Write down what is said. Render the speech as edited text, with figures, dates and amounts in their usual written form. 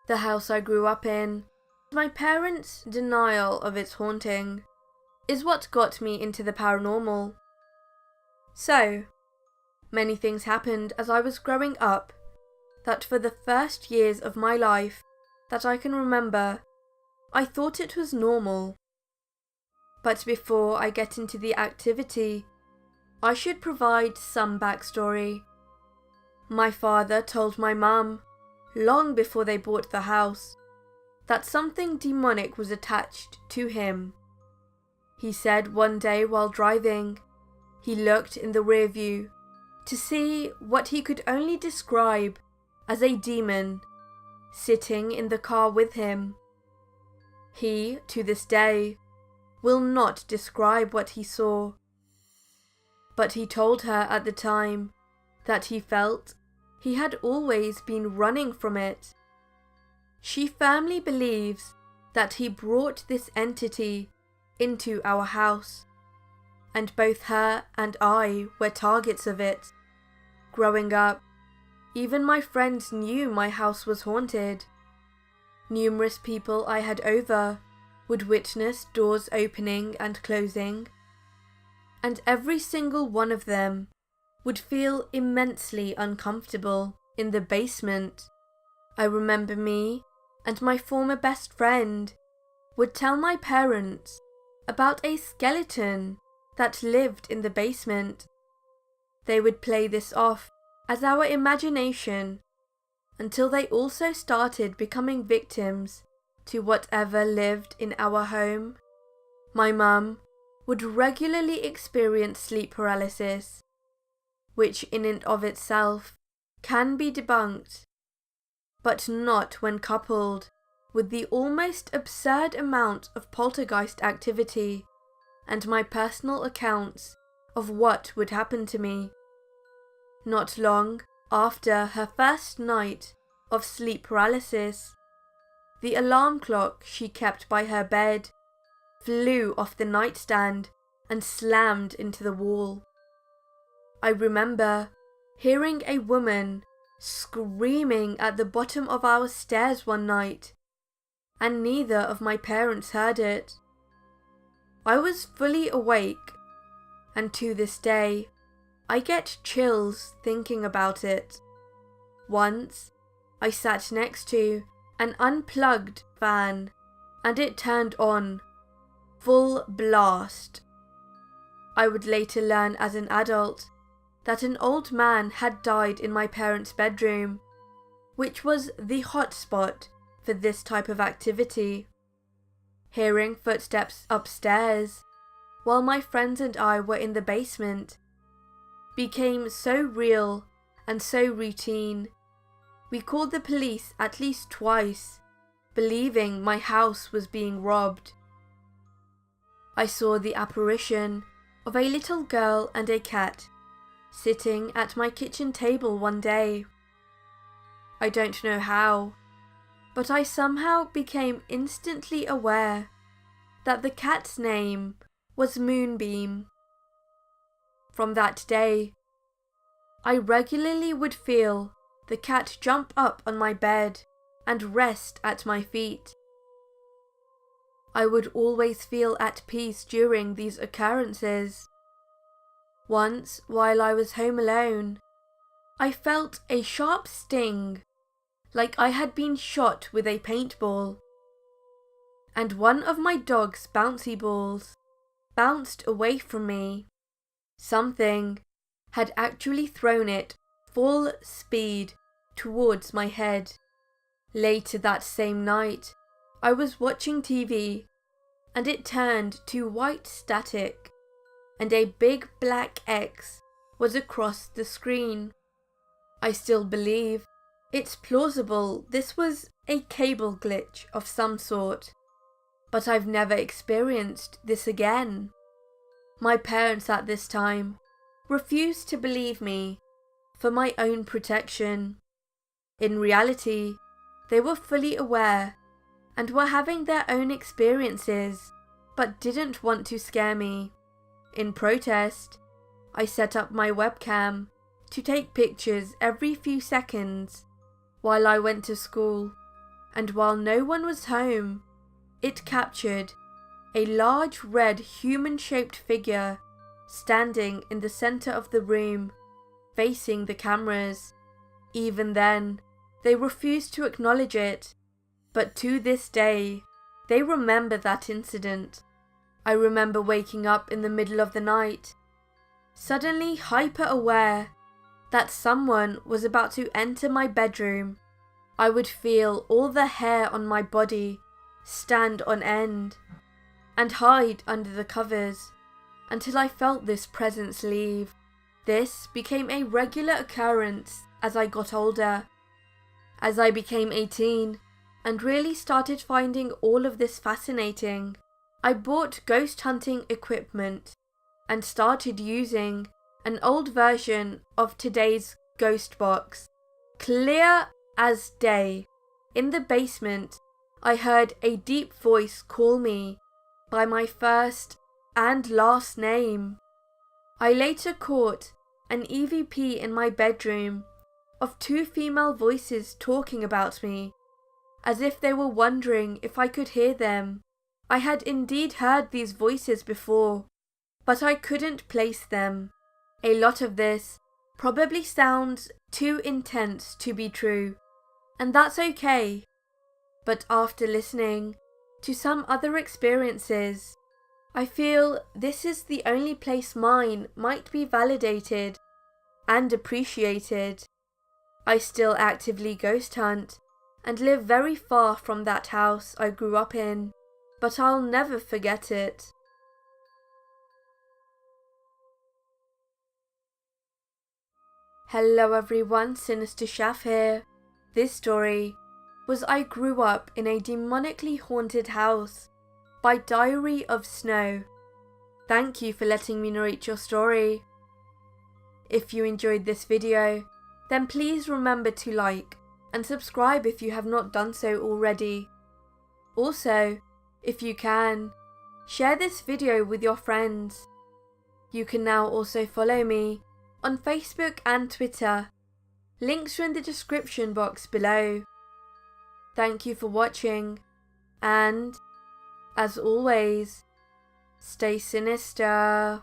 the house I grew up in, my parents' denial of its haunting, is what got me into the paranormal. So, many things happened as I was growing up that for the first years of my life that I can remember, I thought it was normal. But before I get into the activity, I should provide some backstory. My father told my mum, long before they bought the house, that something demonic was attached to him. He said one day while driving, he looked in the rear view to see what he could only describe as a demon sitting in the car with him. He, to this day, will not describe what he saw, but he told her at the time that he felt he had always been running from it. She firmly believes that he brought this entity into our house, and both her and I were targets of it. Growing up, even my friends knew my house was haunted. Numerous people I had over would witness doors opening and closing, and every single one of them would feel immensely uncomfortable in the basement. I remember me and my former best friend would tell my parents about a skeleton that lived in the basement. They would play this off as our imagination until they also started becoming victims to whatever lived in our home. My mum would regularly experience sleep paralysis, which in and of itself can be debunked, but not when coupled with the almost absurd amount of poltergeist activity and my personal accounts of what would happen to me. Not long after her first night of sleep paralysis, the alarm clock she kept by her bed flew off the nightstand and slammed into the wall. I remember hearing a woman screaming at the bottom of our stairs one night, and neither of my parents heard it. I was fully awake, and to this day, I get chills thinking about it. Once, I sat next to an unplugged fan, and it turned on, full blast. I would later learn as an adult that an old man had died in my parents' bedroom, which was the hotspot for this type of activity. Hearing footsteps upstairs, while my friends and I were in the basement, became so real and so routine. We called the police at least twice, believing my house was being robbed. I saw the apparition of a little girl and a cat sitting at my kitchen table one day. I don't know how, but I somehow became instantly aware that the cat's name was Moonbeam. From that day, I regularly would feel the cat jump up on my bed and rest at my feet. I would always feel at peace during these occurrences. Once, while I was home alone, I felt a sharp sting, like I had been shot with a paintball, and one of my dog's bouncy balls bounced away from me. Something had actually thrown it full speed towards my head. Later that same night, I was watching TV, and it turned to white static, and a big black X was across the screen. I still believe it's plausible this was a cable glitch of some sort, but I've never experienced this again. My parents at this time refused to believe me for my own protection. In reality, they were fully aware and were having their own experiences, but didn't want to scare me. In protest, I set up my webcam to take pictures every few seconds while I went to school, and while no one was home, it captured a large red human-shaped figure standing in the center of the room, facing the cameras. Even then, they refused to acknowledge it, but to this day, they remember that incident. I remember waking up in the middle of the night, suddenly hyper-aware that someone was about to enter my bedroom. I would feel all the hair on my body stand on end and hide under the covers until I felt this presence leave. This became a regular occurrence as I got older. As I became 18 and really started finding all of this fascinating, I bought ghost hunting equipment and started using an old version of today's ghost box. Clear as day, in the basement, I heard a deep voice call me by my first and last name. I later caught an EVP in my bedroom of two female voices talking about me, as if they were wondering if I could hear them. I had indeed heard these voices before, but I couldn't place them. A lot of this probably sounds too intense to be true, and that's okay. But after listening to some other experiences, I feel this is the only place mine might be validated and appreciated. I still actively ghost hunt and live very far from that house I grew up in, but I'll never forget it. Hello everyone, SinisterShaf here. This story was I Grew Up in a Demonically Haunted House by Diary of Snow. Thank you for letting me narrate your story. If you enjoyed this video, then please remember to like and subscribe if you have not done so already. Also, if you can, share this video with your friends. You can now also follow me on Facebook and Twitter. Links are in the description box below. Thank you for watching, and, as always, stay sinister.